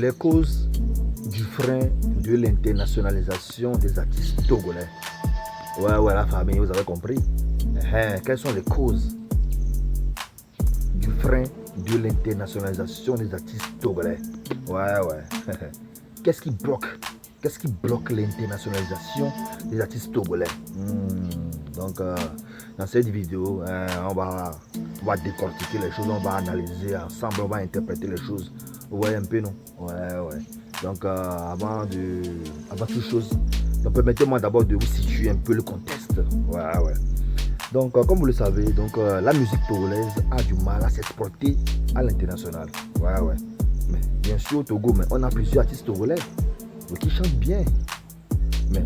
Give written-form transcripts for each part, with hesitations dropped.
les causes du frein de l'internationalisation des artistes togolais. Ouais, la famille, vous avez compris. Quelles sont les causes du frein de l'internationalisation des artistes togolais? Ouais. Qu'est-ce qui bloque l'internationalisation des artistes togolais? Donc, dans cette vidéo, on va décortiquer les choses, on va analyser ensemble, on va interpréter les choses. Vous voyez un peu, non? Ouais. Donc, avant toute chose, donc permettez-moi d'abord de vous situer un peu le contexte. Ouais. Donc, comme vous le savez, donc, la musique togolaise a du mal à s'exporter à l'international. Ouais. Mais bien sûr, au Togo, mais on a plusieurs artistes togolais qui chantent bien. Mais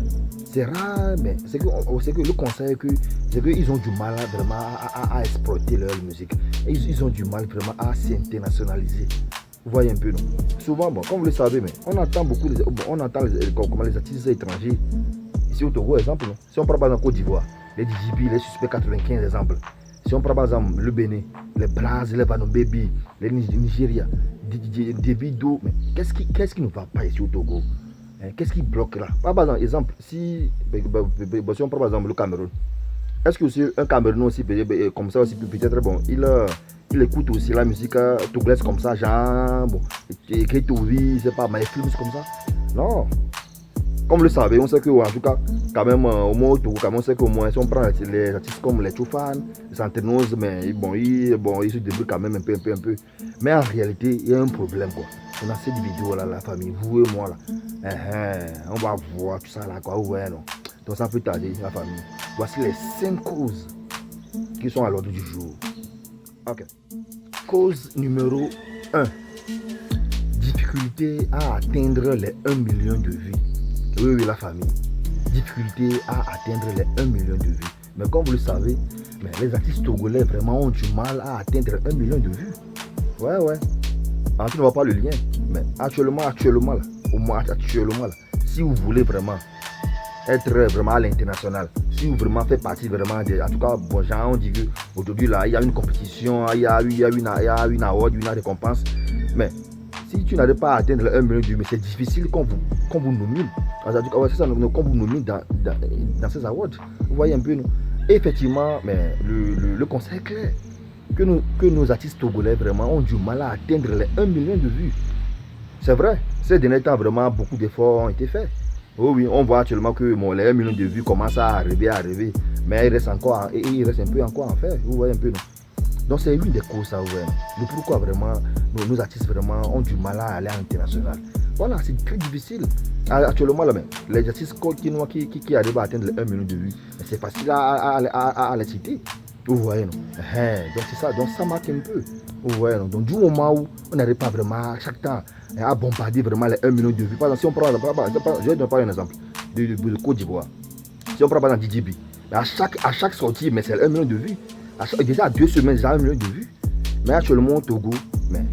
c'est rare, mais c'est que le conseil c'est qu'ils ont du mal vraiment à exploiter leur musique. Et ils ont du mal vraiment à s'internationaliser. Vous voyez un peu, non? Souvent, bon, comme vous le savez, mais on entend beaucoup, les artistes étrangers. Ici au Togo, exemple, non? Si on prend par exemple Côte d'Ivoire, les DJB, les Suspects 95, exemple. Si on prend par exemple le Bénin, les Braz, les Banon Baby, les Nigeria, Davido, mais qu'est-ce qui ne va pas ici au Togo? Qu'est-ce qui bloque là? Par exemple, si on prend par exemple le Cameroun, est-ce que aussi un Camerounais aussi, comme ça aussi, peut-être bon, il écoute aussi la musique togolaise comme ça, genre, bon, Ketovi, c'est pas, mais les films comme ça? Non. Comme vous le savez, on sait que, en tout cas, quand même, au moins au Togo, on sait qu'au moins, si on prend les artistes comme les Choufan, les Santenos, mais bon, ils se débrouillent quand même un peu. Mais en réalité, il y a un problème, quoi. On a cette vidéo là, la famille, vous et moi là. On va voir tout ça là, quoi. Ouais, non. Donc, sans plus tarder, la famille. Voici les 5 causes qui sont à l'ordre du jour. Ok. Cause numéro 1. Difficulté à atteindre les 1 million de vues. Oui, la famille. Difficulté à atteindre les 1 million de vues. Mais comme vous le savez, mais les artistes togolais vraiment ont du mal à atteindre 1 million de vues. Ouais. Alors, tu ne vois pas le lien. Mais actuellement là, au moins actuellement là, si vous voulez vraiment être vraiment à l'international, si vous vraiment faites partie vraiment de, en tout cas, bon, genre, on dit qu'aujourd'hui là, il y a une compétition, il y a une award, une récompense. Mais si tu n'arrives pas à atteindre le 1 million de vues, mais c'est difficile qu'on vous nomine. C'est ça, qu'on vous nomine dans ces awards. Vous voyez un peu, nous. Et effectivement, mais le conseil est clair. Que nos artistes togolais vraiment ont du mal à atteindre les 1 million de vues. C'est vrai, ces derniers temps, vraiment, beaucoup d'efforts ont été faits. Oh oui, on voit actuellement que les 1 million de vues commencent à arriver. Mais il reste un peu encore à faire. Vous voyez un peu, non? Donc c'est une des causes, ça, ouais. Mais pourquoi vraiment nos artistes vraiment ont du mal à aller à l'international? Voilà, c'est très difficile. Actuellement, là, même, les artistes qui arrivent à atteindre les 1 million de vues, c'est facile à les citer. Vous voyez, non? Donc c'est ça, donc ça marque un peu. Vous voyez, non? Donc du moment où on n'arrive pas vraiment chaque temps à bombarder vraiment les 1 million de vues. Par exemple, si on prend, je vais donner un exemple de Côte d'Ivoire. Si on prend par exemple DJB, à chaque sortie, mais c'est 1 million de vues. Déjà à 2 semaines, j'ai 1 million de vues. Mais actuellement au Togo, mais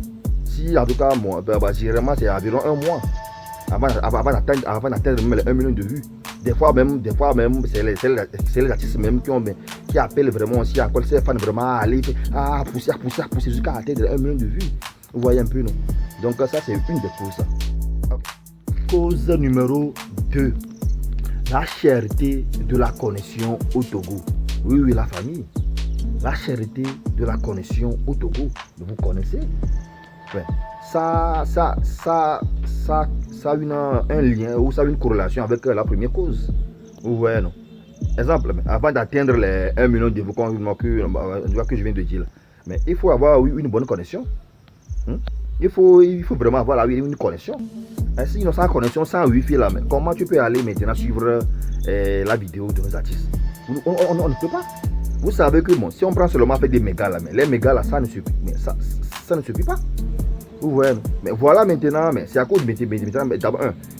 si en tout cas, généralement c'est environ 1 mois avant d'atteindre même les 1 million de vues. Des fois même, c'est les artistes même qui appellent vraiment aussi encore ces fans vraiment à aller à pousser jusqu'à atteindre 1 million de vues. Vous voyez un peu, non? Donc ça, c'est une des causes. Okay. Cause numéro 2. La cherté de la connexion au Togo. Oui, la famille. La cherté de la connexion au Togo. Vous connaissez? Ouais. Ça a un lien ou ça a une corrélation avec la première cause. Vous voyez, non? Exemple, avant d'atteindre les 1 million de vues que je viens de dire, mais il faut avoir une bonne connexion. Il faut vraiment avoir une connexion. Sinon, sans connexion, sans wifi là, mais comment tu peux aller maintenant suivre la vidéo de nos artistes? On ne peut pas. Vous savez que bon, si on prend seulement fait des mégas là, mais les mégas là, ça ne suffit pas. Vous voyez, mais voilà maintenant, mais c'est à cause de maintenant, d'abord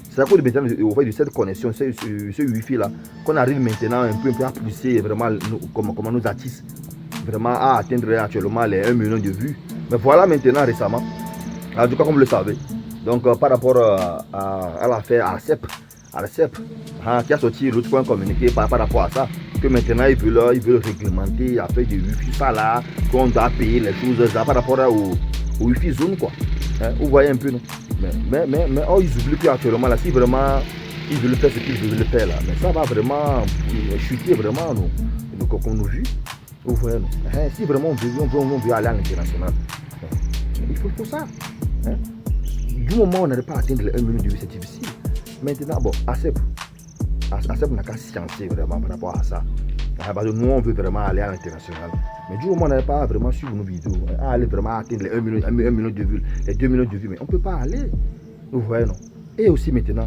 c'est à cause de maintenant au fait de cette connexion, ce wifi là, qu'on arrive maintenant un peu à pousser vraiment comment nos artistes vraiment à atteindre actuellement les 1 million de vues. Mais voilà maintenant récemment, en tout cas comme vous le savez, donc par rapport à l'affaire ARCEP, qui a sorti l'autre point communiqué par rapport à ça, que maintenant ils veulent réglementer affaire de wifi, ça là, qu'on doit payer les choses là, par rapport au wifi zone quoi. Vous voyez un peu, non? oh, ils oublient qu'actuellement, là, si vraiment ils veulent faire ce qu'ils veulent faire, là, mais ça va vraiment chuter vraiment nos vues. Vous voyez, si vraiment on veut aller à l'international, il faut ça. Hein? Du moment où on n'arrive pas à atteindre les 1 million de vues, c'est difficile. Maintenant, bon, ASEP n'a qu'à sciencer vraiment par rapport à ça. Parce que nous, on veut vraiment aller à l'international. Mais du moment où on n'arrive pas vraiment suivre nos vidéos, aller vraiment atteindre les 1 million de vues, les 2 millions de vues, mais on ne peut pas aller. Vous voyez, non? Et aussi maintenant,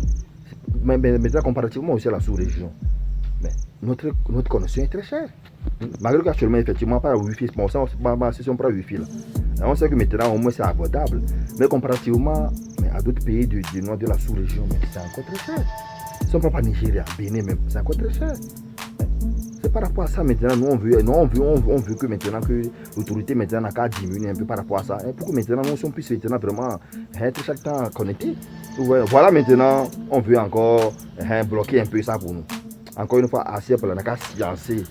comparativement aussi à la sous-région, mais notre connexion est très chère. Malgré qu'actuellement, effectivement, pas la Wi-Fi, bon, ça, si on prend Wi-Fi, là, on sait que maintenant, au moins, c'est abordable. Mais comparativement à d'autres pays du nord de la sous-région, c'est encore très cher. Si on ne prend pas Nigeria, Bénin même, c'est encore très cher. C'est par rapport à ça maintenant, nous on veut que maintenant que l'autorité maintenant n'a qu'à diminuer un peu par rapport à ça. Pour que maintenant nous on puisse maintenant vraiment être chaque temps connectés. Voilà maintenant, on veut encore bloquer un peu ça pour nous. Encore une fois, ASEP n'a qu'à se lancer.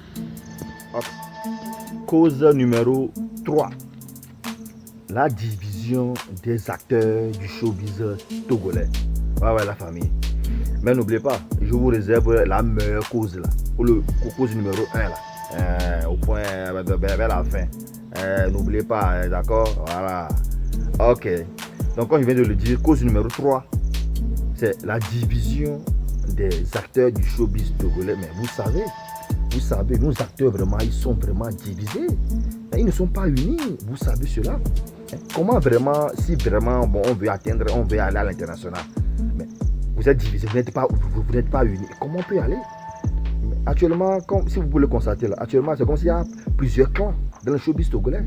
Cause numéro 3. La division des acteurs du showbiz togolais. Ouais, la famille. Mais n'oubliez pas, je vous réserve la meilleure cause là. Le cause numéro 1 là. Au point vers la fin. N'oubliez pas, d'accord? Voilà. Ok. Donc comme je viens de le dire, cause numéro 3, c'est la division des acteurs du showbiz togolais. Mais vous savez, nos acteurs vraiment, ils sont vraiment divisés. Ils ne sont pas unis, vous savez cela. Comment vraiment, si vraiment bon, on veut aller à l'international, mais vous êtes divisés, vous n'êtes pas unis. Comment on peut y aller? Actuellement, si vous pouvez le constater, là, actuellement, c'est comme s'il y a plusieurs clans dans le showbiz togolais.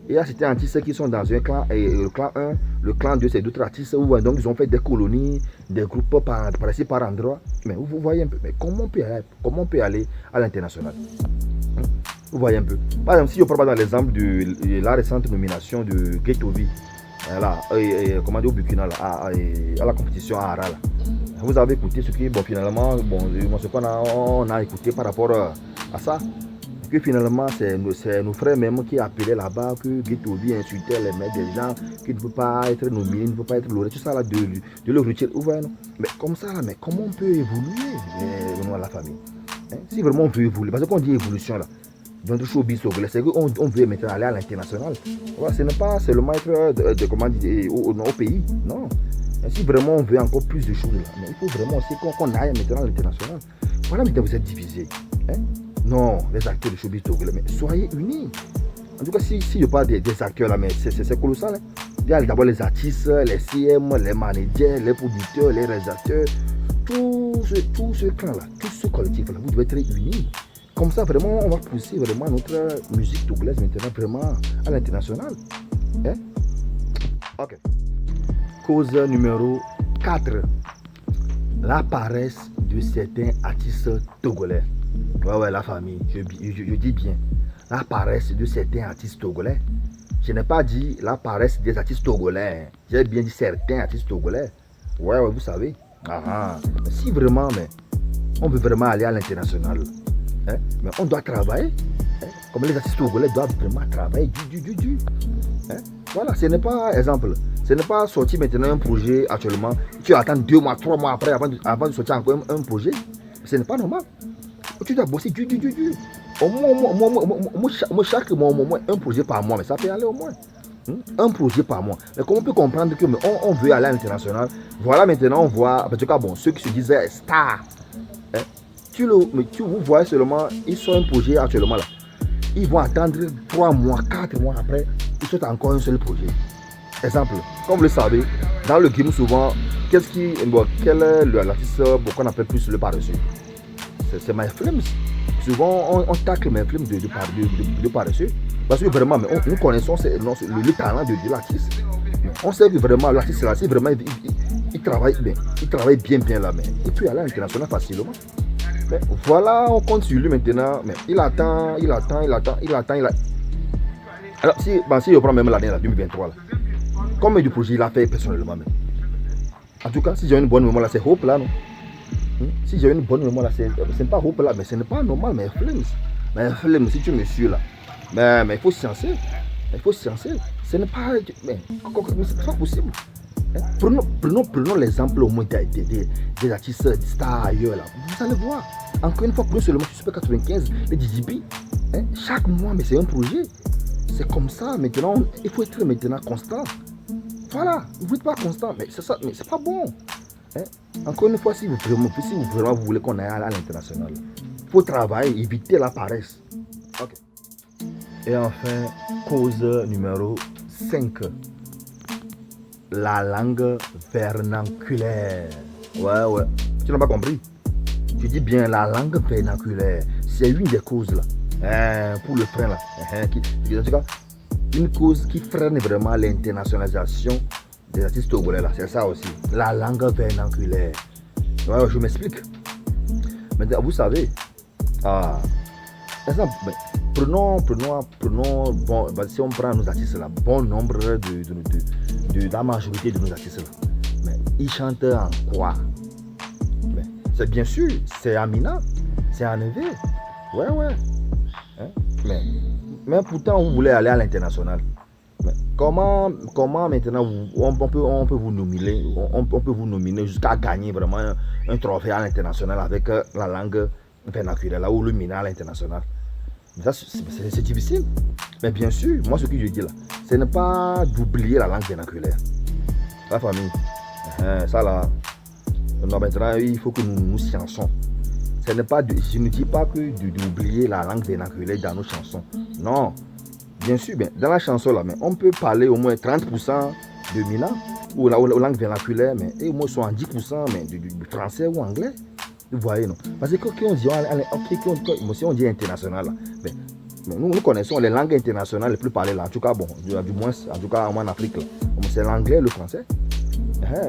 Et il y a certains artistes qui sont dans un clan, et le clan 1, le clan 2, c'est d'autres artistes, où donc ils ont fait des colonies, des groupes par ici, par endroit. Mais vous voyez un peu, mais comment on peut aller à l'international? Vous voyez un peu. Par exemple, si je prends dans l'exemple de la récente nomination de Getovi, comment dire, au Burkina, à la compétition à Ara. Vous avez écouté ce qui, bon, finalement, ce qu'on a écouté par rapport à ça. Que finalement, c'est nos frères même qui appelaient là-bas que Getovi insultait les mecs des gens, qui ne peut pas être nominé, ne peut pas être lauréat, tout ça là, de leur retirer. Mais comme ça, là, mais comment on peut évoluer dans la famille? Si vraiment on veut évoluer, parce qu'on dit évolution là, dans le showbiz togolais, c'est qu'on veut maintenant aller à l'international. Voilà, ce n'est pas seulement être comment dire, au pays, non. Et si vraiment on veut encore plus de choses là, mais il faut vraiment aussi qu'on aille maintenant à l'international. Voilà, maintenant vous êtes divisés. Non, les acteurs de showbiz togolais, mais soyez unis. En tout cas, si je parle des acteurs là, mais c'est colossal. Hein. Il y a d'abord les artistes, les CM, les managers, les producteurs, les réalisateurs, tout ce clan là, tout ce collectif là, vous devez être unis. Comme ça, vraiment, on va pousser vraiment notre musique togolaise maintenant vraiment à l'international. Ok. Cause numéro 4. La paresse de certains artistes togolais. Ouais, la famille, je dis bien. La paresse de certains artistes togolais. Je n'ai pas dit la paresse des artistes togolais. J'ai bien dit certains artistes togolais. Ouais, vous savez. Mais si vraiment, on veut vraiment aller à l'international, mais on doit travailler. Comme les artistes togolais doivent vraiment travailler du. Voilà, ce n'est pas, exemple, ce n'est pas sortir maintenant un projet actuellement. Tu attends 2 mois, 3 mois après avant de sortir encore un projet. Ce n'est pas normal. Tu dois bosser du. Au moins, chaque mois, au moins un projet par mois, mais ça peut aller au moins. Un projet par mois. Mais comment on peut comprendre que on veut aller à l'international? Voilà, maintenant on voit, en tout cas, bon, ceux qui se disaient stars. Vous voyez seulement, ils sont un projet actuellement là. Ils vont attendre 3 mois, 4 mois après, ils sont encore un seul projet. Exemple, comme vous le savez, dans le game souvent, quel est l'artiste qu'on appelle plus le paresseux? C'est MyFlames. Souvent on tacle MyFlames de paresseux. Parce que vraiment, nous connaissons le talent de l'artiste. On sait que vraiment l'artiste là, c'est vraiment il travaille bien. Il travaille bien là, mais il peut aller à l'international facilement. Mais voilà, on compte sur lui maintenant. Mais il attend. Alors, si je prends même l'année 2023, là, combien de projets il a fait personnellement même? En tout cas, si j'ai une bonne mémoire là, c'est Hope là, non? Si j'ai une bonne mémoire là, c'est pas Hope là, mais ce n'est pas normal, mais Flames, si tu me suis là. Mais il faut sciencer. Ce n'est pas. Mais c'est pas possible. Hein? Prenons l'exemple au moins des artistes des stars ailleurs là. Vous allez voir. Encore une fois, prenons seulement sur Super 95, les DJB. Hein? Chaque mois, mais c'est un projet. C'est comme ça. Maintenant, il faut être maintenant constant. Voilà. Vous n'êtes pas constant, mais c'est ça, mais c'est pas bon. Hein? Encore une fois, si vous vraiment vous voulez qu'on aille à l'international, il faut travailler, éviter la paresse. Ok. Et enfin, cause numéro 5. La langue vernaculaire. Ouais. Tu n'as pas compris? Tu dis bien la langue vernaculaire. C'est une des causes là. Pour le frein là. En tout cas, une cause qui freine vraiment l'internationalisation des artistes togolais là. C'est ça aussi. La langue vernaculaire. Ouais, je m'explique. Maintenant, vous savez. Exemple, prenons bon, si on prend nos artistes là, bon nombre de la majorité de nos artistes là, mais ils chantent en quoi? C'est bien sûr, c'est Amina, c'est Anévé, ouais. Hein? Mais pourtant vous voulez aller à l'international. Comment maintenant on peut vous nominer, on peut vous nominer jusqu'à gagner vraiment un trophée à l'international avec la langue vernaculaire là ou le mina à l'international? C'est difficile. Mais bien sûr, moi ce que je dis là, ce n'est pas d'oublier la langue vernaculaire. La famille. Ça là, maintenant il faut que nous chançons. Je ne dis pas que d'oublier la langue vernaculaire dans nos chansons. Non. Bien sûr, dans la chanson là, mais on peut parler au moins 30% de mina ou la langue vernaculaire, mais et au moins 70% mais du français ou anglais. Vous voyez, non? Parce que si on dit international, là, nous connaissons les langues internationales les plus parlées là. En tout cas, bon, du moins, en tout cas, en Afrique, c'est l'anglais, le français.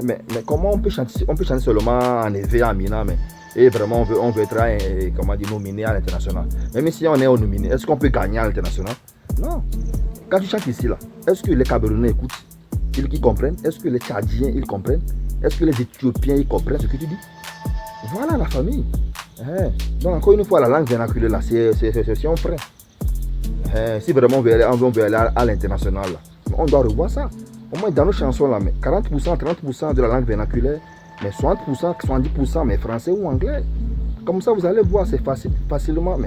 Mais comment on peut chanter seulement en éveil, en mina, et vraiment on veut être nominé à l'international. Même si on est nominé, est-ce qu'on peut gagner à l'international? Non. Quand tu chantes ici, là, est-ce que les Camerounais écoutent? Ils comprennent? Est-ce que les Tchadiens, ils comprennent? Est-ce que les Éthiopiens, ils comprennent ce que tu dis? Voilà la famille. Donc encore une fois, la langue vernaculaire là, c'est un frein. Si vraiment on veut aller à l'international, on doit revoir ça. Au moins dans nos chansons là, mais 40%, 30% de la langue vernaculaire, mais 60%, 70% mais français ou anglais. Comme ça vous allez voir, c'est facilement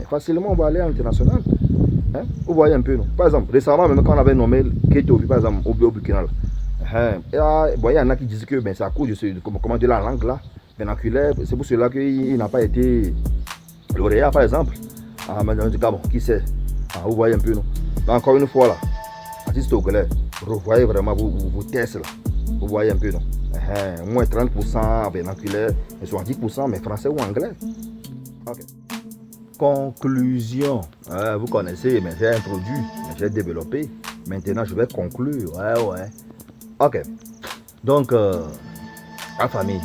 on va aller à l'international. Vous voyez un peu, non? Par exemple, récemment même quand on avait nommé Keto, par exemple, au Burkina. Il y en a qui disent que c'est à cause de la langue là. Vernaculaire, c'est pour cela qu'il n'a pas été lauréat par exemple. Mais en tout cas, bon, qui sait? Vous voyez un peu, non? Donc, encore une fois là, artiste togolais, revoyez vraiment vos tests là. Vous voyez un peu, non? Moins 30% vernaculaire et 70% mais français ou anglais. Ok. Conclusion. Vous connaissez, mais j'ai introduit, mais j'ai développé. Maintenant, je vais conclure. Ouais. Ok. Donc, la famille.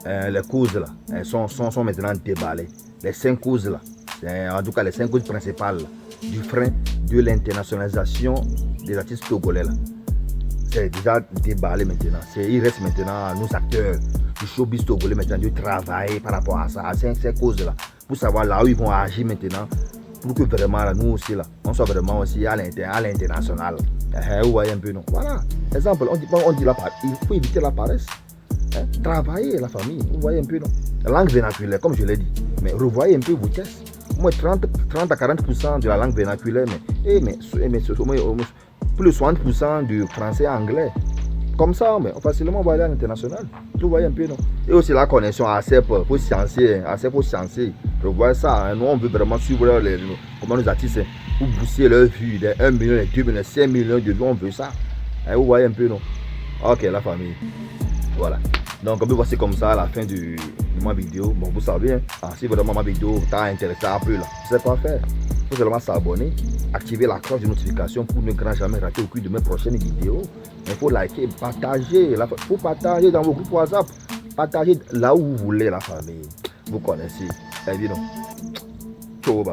Les causes là, elles sont maintenant déballées. Les 5 causes là, en tout cas les 5 causes principales là, du frein de l'internationalisation des artistes togolais là, c'est déjà déballé maintenant. Il reste maintenant à nos acteurs du showbiz togolais maintenant de travailler par rapport à ça, à ces causes là, pour savoir là où ils vont agir maintenant, pour que vraiment là, nous aussi là, on soit vraiment aussi à l'international. Vous voyez un peu, non? Voilà. Exemple, on dit là, il faut éviter la paresse. Travailler la famille, vous voyez un peu, non? La langue vernaculaire, comme je l'ai dit, mais revoyez un peu vos tests. Au moins 30 à 40% de la langue vernaculaire, mais plus de 60% du français et anglais. Comme ça, mais facilement on va aller à l'international. Vous voyez un peu, non? Et aussi la connexion ACEP, il faut sciencer, revoyez ça. Nous, on veut vraiment suivre comment nos artistes pour booster leur vue, des 1 million, des 2 millions, 5 millions de vues, on veut ça. Vous voyez un peu, non? Ok, la famille. Voilà. Donc, voici comme ça à la fin de ma vidéo. Bon, vous savez, si vraiment ma vidéo t'a intéressé un peu là, tu sais quoi faire. Il faut seulement s'abonner, activer la cloche de notification pour ne jamais rater aucune de mes prochaines vidéos. Il faut liker, partager. Il faut partager dans vos groupes WhatsApp. Partager là où vous voulez, la famille. Vous connaissez. Évidemment. Ciao.